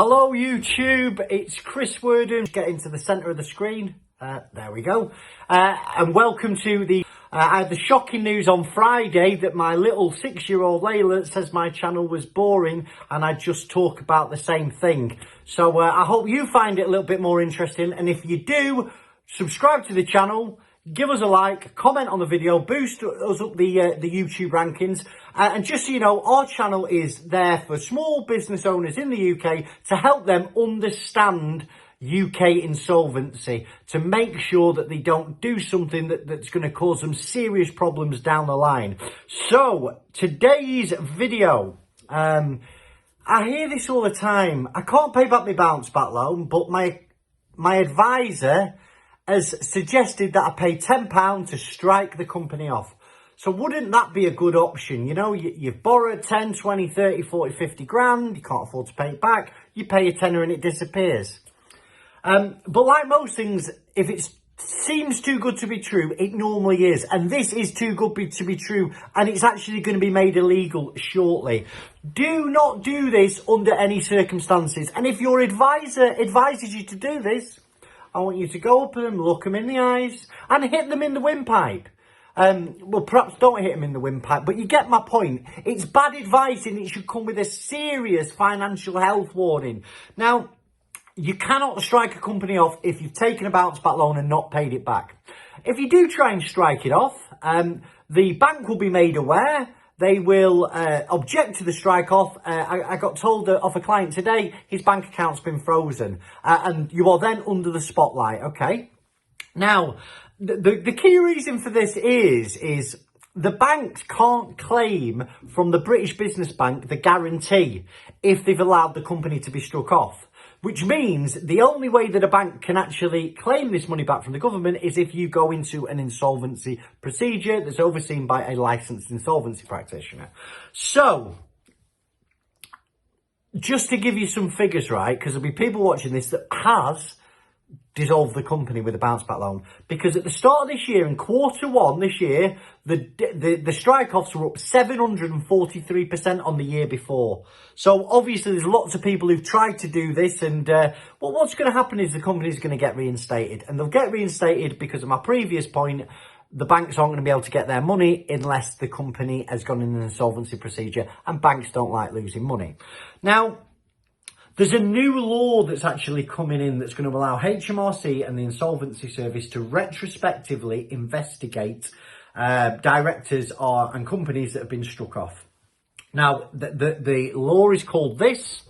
Hello YouTube, it's Chris Worden. Get into the centre of the screen. There we go. And welcome to the... I had the shocking news on Friday that my little 6-year-old Layla says my channel was boring and I just talk about the same thing. So I hope you find it a little bit more interesting. And if you do, subscribe to the channel. Give us a like, comment on the video, boost us up the YouTube rankings. And just so you know, our channel is there for small business owners in the UK to help them understand UK insolvency, to make sure that they don't do something that's going to cause them serious problems down the line. So, today's video, I hear this all the time. I can't pay back my bounce back loan, but my advisor has suggested that I pay £10 to strike the company off. So wouldn't that be a good option? You know, you've borrowed 10, 20, 30, 40, 50 grand. You can't afford to pay it back. You pay a tenner and it disappears. But like most things, if it seems too good to be true, it normally is. And this is too good to be true. And it's actually going to be made illegal shortly. Do not do this under any circumstances. And if your advisor advises you to do this, I want you to go up to them, look them in the eyes, and hit them in the windpipe. Well, perhaps don't hit them in the windpipe, but you get my point. It's bad advice and it should come with a serious financial health warning. Now, you cannot strike a company off if you've taken a bounce back loan and not paid it back. If you do try and strike it off, the bank will be made aware. They will object to the strike off. I got told of a client today, his bank account's been frozen. And you are then under the spotlight, okay? Now, the key reason for this is the banks can't claim from the British Business Bank the guarantee if they've allowed the company to be struck off. Which means the only way that a bank can actually claim this money back from the government is if you go into an insolvency procedure that's overseen by a licensed insolvency practitioner. So, just to give you some figures, right, because there'll be people watching this that has dissolved the company with a bounce back loan, because at the start of this year, in Q1 this year, the strike-offs were up 743% on the year before. So obviously there's lots of people who've tried to do this, and well, what's going to happen is the company's going to get reinstated, and they'll get reinstated because of my previous point. The banks aren't going to be able to get their money unless the company has gone in an insolvency procedure, and banks don't like losing money. Now, there's a new law that's actually coming in that's going to allow HMRC and the Insolvency Service to retrospectively investigate directors and companies that have been struck off. Now, the law is called this: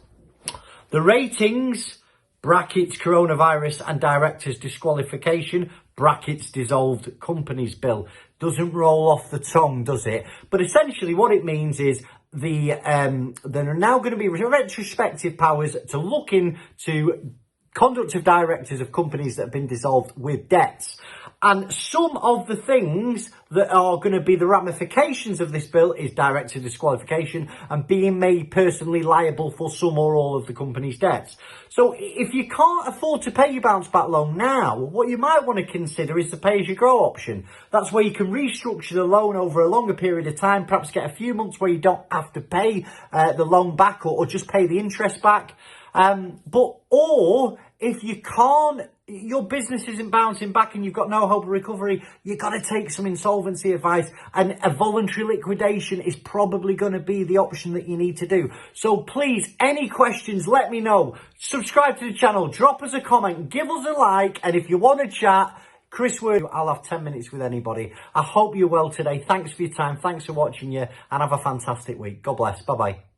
the ratings, brackets coronavirus and directors disqualification, brackets dissolved companies bill. Doesn't roll off the tongue, does it? But essentially what it means is there are now going to be retrospective powers to look into conduct of directors of companies that have been dissolved with debts. And some of the things that are going to be the ramifications of this bill is director disqualification and being made personally liable for some or all of the company's debts. So if you can't afford to pay your bounce back loan now, what you might want to consider is the pay-as-you-grow option. That's where you can restructure the loan over a longer period of time, perhaps get a few months where you don't have to pay the loan back or just pay the interest back. Or if you can't, your business isn't bouncing back and you've got no hope of recovery, you've got to take some insolvency advice, and a voluntary liquidation is probably going to be the option that you need to do. So please, any questions, let me know. Subscribe to the channel, drop us a comment, give us a like, and if you want to chat, Chris Word, I'll have 10 minutes with anybody. I hope you're well today. Thanks for your time. Thanks for watching you, and have a fantastic week. God bless. Bye-bye.